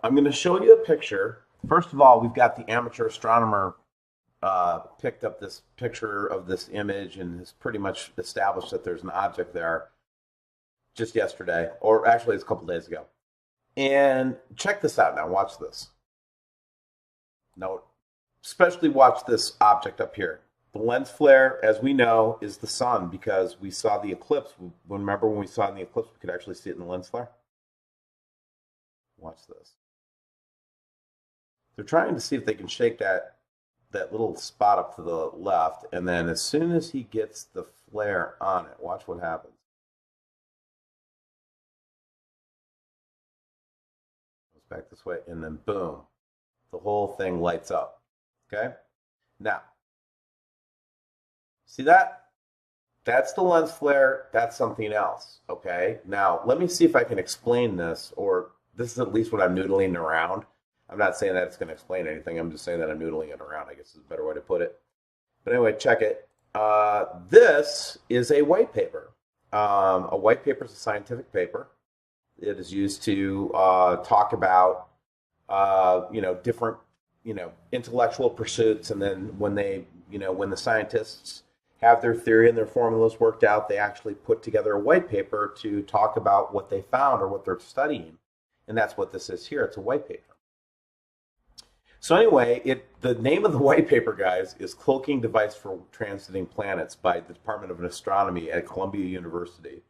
I'm going to show you a picture. First of all, we've got the amateur astronomer picked up this picture of this image and has pretty much established that there's an object there just yesterday, or actually it's a couple days ago. And check this out now. Watch this. Now, especially watch this object up here. The lens flare, as we know, is the sun because we saw the eclipse. Remember when we saw it in the eclipse, we could actually see it in the lens flare? Watch this. They're trying to see if they can shake that little spot up to the left, and then as soon as he gets the flare on it, watch what happens. Goes back this way, and then boom, the whole thing lights up. Okay? Now, see that? That's the lens flare. That's something else. Okay? Now, let me see if I can explain this, or this is at least what I'm noodling around. I'm not saying that it's going to explain anything. I'm just saying that I'm noodling it around, I guess is a better way to put it. But anyway, check it. This is a white paper. A white paper is a scientific paper. It is used to talk about, different, intellectual pursuits. And then when when the scientists have their theory and their formulas worked out, they actually put together a white paper to talk about what they found or what they're studying. And that's what this is here. It's a white paper. So anyway, the name of the white paper, guys, is Cloaking Device for Transiting Planets by the Department of Astronomy at Columbia University.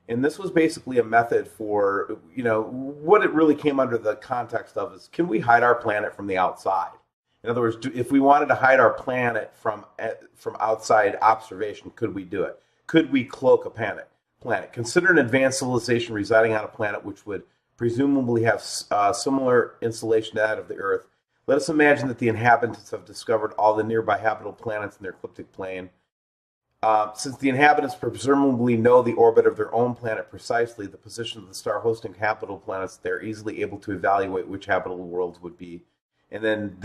And this was basically a method for, what it really came under the context of is, can we hide our planet from the outside? In other words, if we wanted to hide our planet from outside observation, could we do it? Could we cloak a planet? Consider an advanced civilization residing on a planet which would presumably have similar insulation to that of the Earth. Let us imagine that the inhabitants have discovered all the nearby habitable planets in their ecliptic plane. Since the inhabitants presumably know the orbit of their own planet precisely, the position of the star hosting habitable planets, they're easily able to evaluate which habitable worlds would be. And then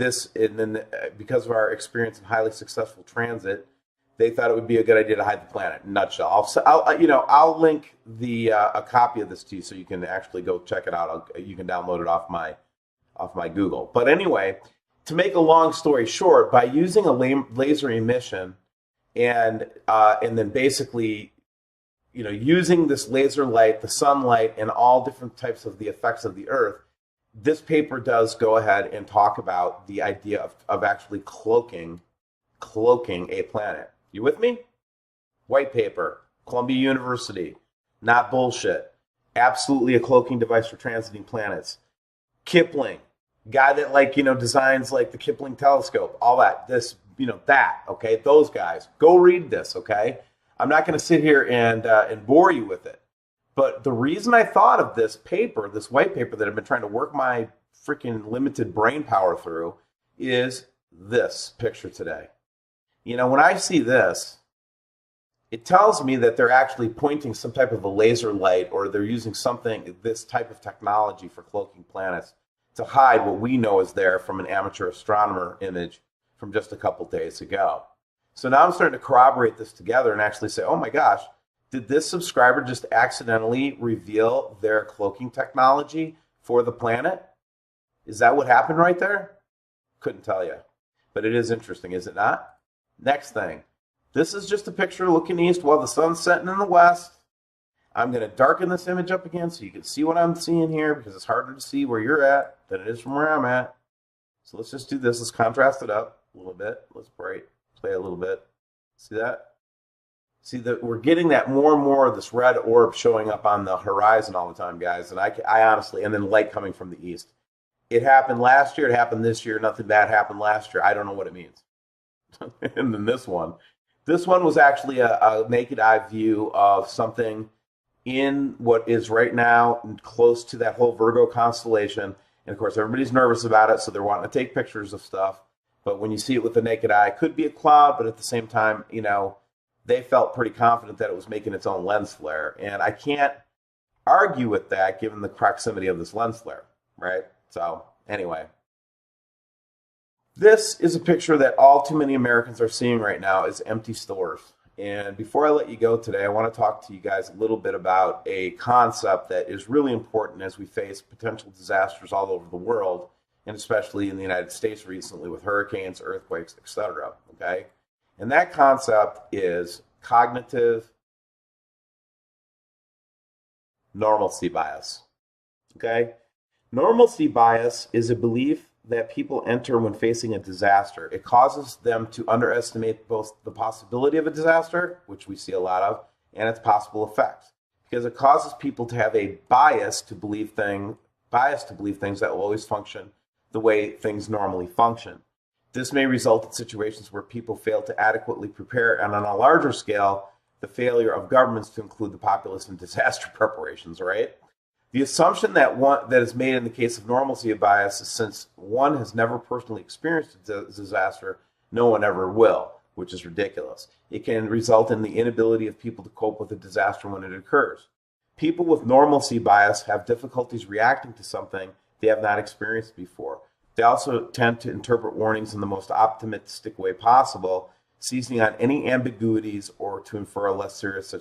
because of our experience in highly successful transit, they thought it would be a good idea to hide the planet. In a nutshell, I'll link a copy of this to you so you can actually go check it out. You can download it off my Google. But anyway, to make a long story short, by using a laser emission and then basically, using this laser light, the sunlight, and all different types of the effects of the Earth, this paper does go ahead and talk about the idea of actually cloaking a planet. You with me? White paper, Columbia University, not bullshit. Absolutely a cloaking device for transiting planets. Kipling, guy that designs the Kipling telescope, all that, okay, those guys. Go read this, okay? I'm not going to sit here and bore you with it. But the reason I thought of this paper, this white paper that I've been trying to work my freaking limited brain power through, is this picture today. When I see this, it tells me that they're actually pointing some type of a laser light, or they're using this type of technology for cloaking planets to hide what we know is there from an amateur astronomer image from just a couple days ago. So now I'm starting to corroborate this together and actually say, oh my gosh, did this subscriber just accidentally reveal their cloaking technology for the planet? Is that what happened right there? Couldn't tell you. But it is interesting, is it not? Next thing. This is just a picture looking east while the sun's setting in the west. I'm going to darken this image up again so you can see what I'm seeing here, because it's harder to see where you're at than it is from where I'm at. So let's just do this. Let's contrast it up a little bit. Let's play a little bit. See that? See that we're getting that more and more of this red orb showing up on the horizon all the time, guys. And I honestly, and then light coming from the east. It happened last year. It happened this year. Nothing bad happened last year. I don't know what it means. And then this one was actually a naked eye view of something in what is right now close to that whole Virgo constellation. And of course, everybody's nervous about it, so they're wanting to take pictures of stuff. But when you see it with the naked eye, it could be a cloud, but at the same time, they felt pretty confident that it was making its own lens flare. And I can't argue with that given the proximity of this lens flare, right? So anyway, this is a picture that all too many Americans are seeing right now is empty stores. And before I let you go today, I want to talk to you guys a little bit about a concept that is really important as we face potential disasters all over the world, and especially in the United States recently with hurricanes, earthquakes, etc. Okay? And that concept is cognitive normalcy bias. Okay? Normalcy bias is a belief that people enter when facing a disaster. It causes them to underestimate both the possibility of a disaster, which we see a lot of, and its possible effects. Because it causes people to have a bias to believe things that will always function the way things normally function. This may result in situations where people fail to adequately prepare, and on a larger scale, the failure of governments to include the populace in disaster preparations, right? The assumption that is made in the case of normalcy bias is since one has never personally experienced a disaster, no one ever will, which is ridiculous. It can result in the inability of people to cope with a disaster when it occurs. People with normalcy bias have difficulties reacting to something they have not experienced before. They also tend to interpret warnings in the most optimistic way possible, seizing on any ambiguities or to infer a less serious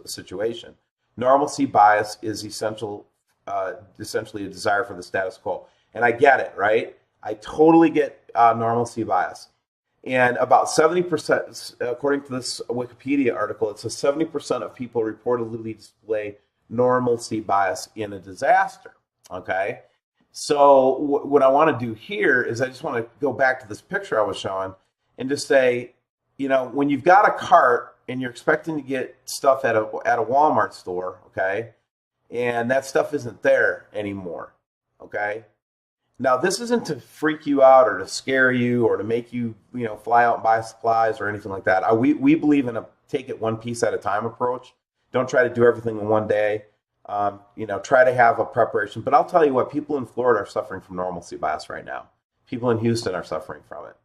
situation. Normalcy bias is essentially a desire for the status quo. And I get it, right? I totally get normalcy bias. And about 70%, according to this Wikipedia article, it says 70% of people reportedly display normalcy bias in a disaster, okay? So what I want to do here is I just want to go back to this picture I was showing and just say, you know, when you've got a cart and you're expecting to get stuff at a Walmart store, okay, and that stuff isn't there anymore, okay? Now, this isn't to freak you out or to scare you or to make you, you know, fly out and buy supplies or anything like that. We believe in a take it one piece at a time approach. Don't try to do everything in one day. You know, try to have a preparation. But I'll tell you what, people in Florida are suffering from normalcy bias right now. People in Houston are suffering from it.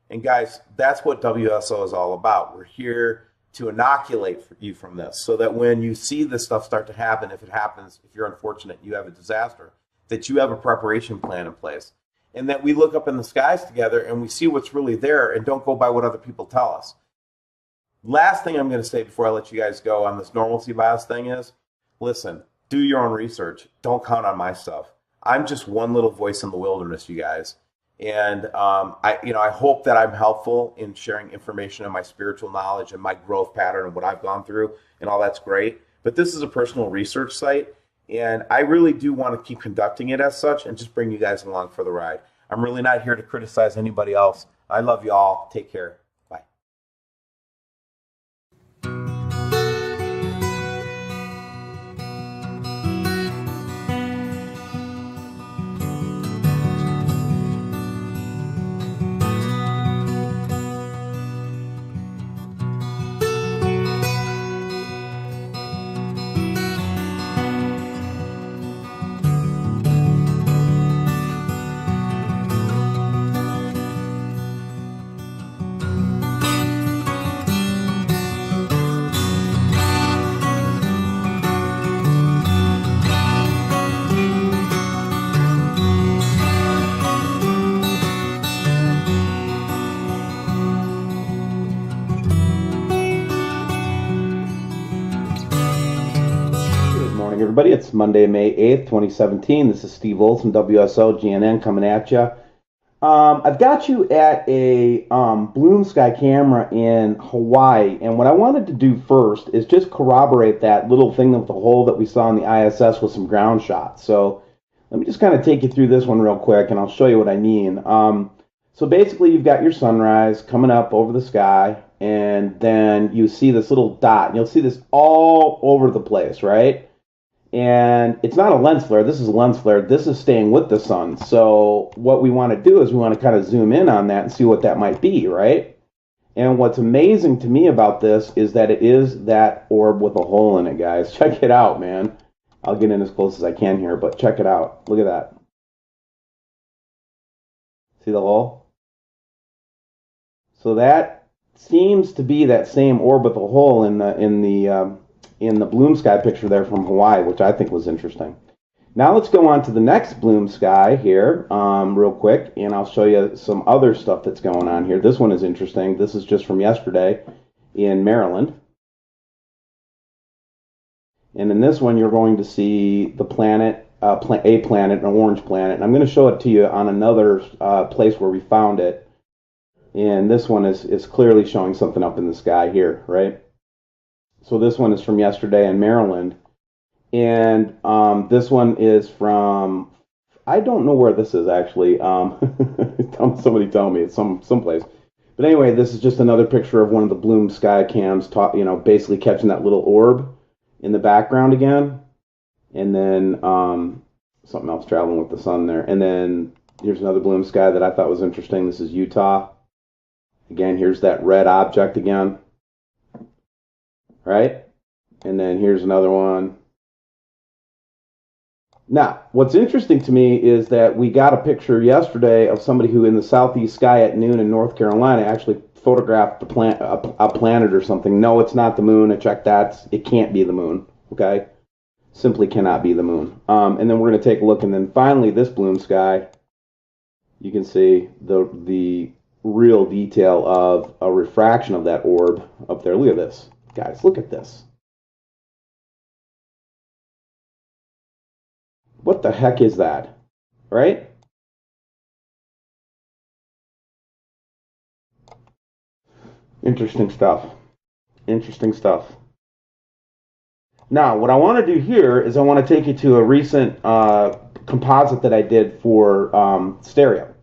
And guys, that's what WSO is all about. We're here to inoculate you from this so that when you see this stuff start to happen, if it happens, if you're unfortunate, you have a disaster, that you have a preparation plan in place. And that we look up in the skies together and we see what's really there and don't go by what other people tell us. Last thing I'm going to say before I let you guys go on this normalcy bias thing is, listen, do your own research. Don't count on my stuff. I'm just one little voice in the wilderness, you guys. And I hope that I'm helpful in sharing information on my spiritual knowledge and my growth pattern and what I've gone through, and all that's great. But this is a personal research site, and I really do want to keep conducting it as such and just bring you guys along for the ride. I'm really not here to criticize anybody else. I love you all. Take care. Bye. Everybody, it's Monday, May 8th, 2017. This is Steve Olds from WSO GNN coming at you. I've got you at a Bloom Sky camera in Hawaii, and what I wanted to do first is just corroborate that little thing with the hole that we saw in the ISS with some ground shots. So let me just kind of take you through this one real quick, and I'll show you what I mean. So basically, you've got your sunrise coming up over the sky, and then you see this little dot, and you'll see this all over the place, right? And it's not a lens flare. This is a lens flare. This is staying with the sun. So what we want to do is we want to kind of zoom in on that and see what that might be, right? And what's amazing to me about this is that it is that orb with a hole in it, guys. Check it out, man. I'll get in as close as I can here, but check it out. Look at that. See the hole? So that seems to be that same orb with a hole in the Bloom Sky picture there from Hawaii, which I think was interesting. Now let's go on to the next Bloom Sky here real quick, and I'll show you some other stuff that's going on here. This one is interesting. This is just from yesterday, in Maryland. And in this one, you're going to see the planet, a planet, an orange planet. And I'm going to show it to you on another place where we found it. And this one is clearly showing something up in the sky here, right? So this one is from yesterday in Maryland. And this one is from, I don't know where this is actually. Somebody tell me. It's someplace. But anyway, this is just another picture of one of the Bloom sky cams, basically catching that little orb in the background again. And then something else traveling with the sun there. And then here's another Bloom sky that I thought was interesting. This is Utah. Again, here's that red object again. Right? And then here's another one. Now, what's interesting to me is that we got a picture yesterday of somebody who in the southeast sky at noon in North Carolina actually photographed a planet or something. No, it's not the moon. I checked that. It can't be the moon. Okay? Simply cannot be the moon. And then we're going to take a look. And then finally, this Bloom sky, you can see the real detail of a refraction of that orb up there. Look at this. Guys, look at this. What the heck is that? Right? Interesting stuff. Interesting stuff. Now, what I want to do here is I want to take you to a recent composite that I did for stereo.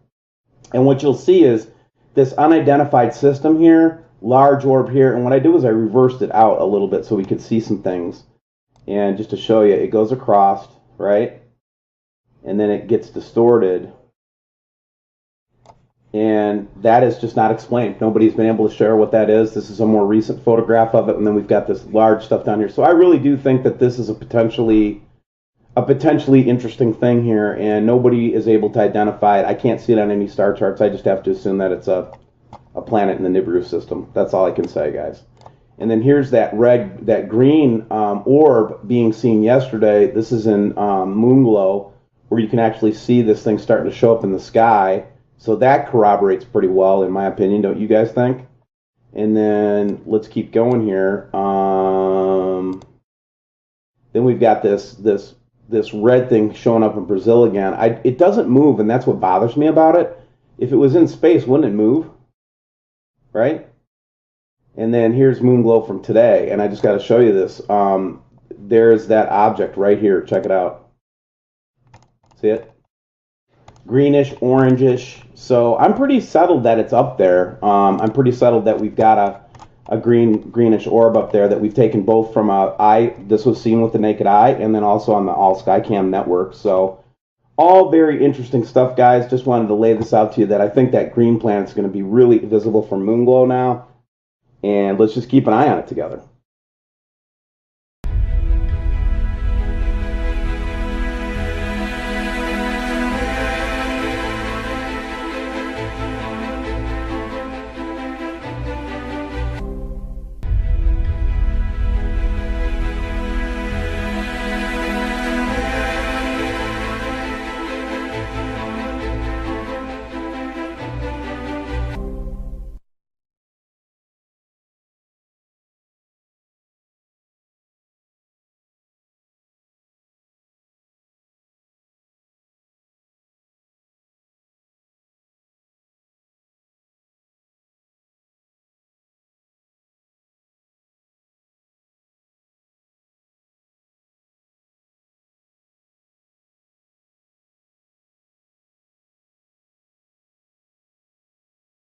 And what you'll see is this unidentified system here, large orb here, and what I do is I reversed it out a little bit so we could see some things. And just to show you, it goes across, right? And then it gets distorted. And that is just not explained. Nobody's been able to share what that is. This is a more recent photograph of it, and then we've got this large stuff down here. So I really do think that this is a potentially interesting thing here, and nobody is able to identify it. I can't see it on any star charts. I just have to assume that it's a planet in the Nibiru system. That's all I can say, guys. And then here's that green orb being seen yesterday. This is in Moonglow, where you can actually see this thing starting to show up in the sky. So that corroborates pretty well, in my opinion. Don't you guys think? And then let's keep going here. Then we've got this red thing showing up in Brazil again. It doesn't move, and that's what bothers me about it. If it was in space, wouldn't it move? Right? And then here's Moonglow from today, and I just got to show you this. There's that object right here. Check it out. See it? Greenish, orangish. So I'm pretty settled that it's up there. I'm pretty settled that we've got a greenish orb up there that we've taken both from this was seen with the naked eye, and then also on the All Skycam network. So all very interesting stuff, guys. Just wanted to lay this out to you that I think that green planet's going to be really visible from Moonglow now. And let's just keep an eye on it together.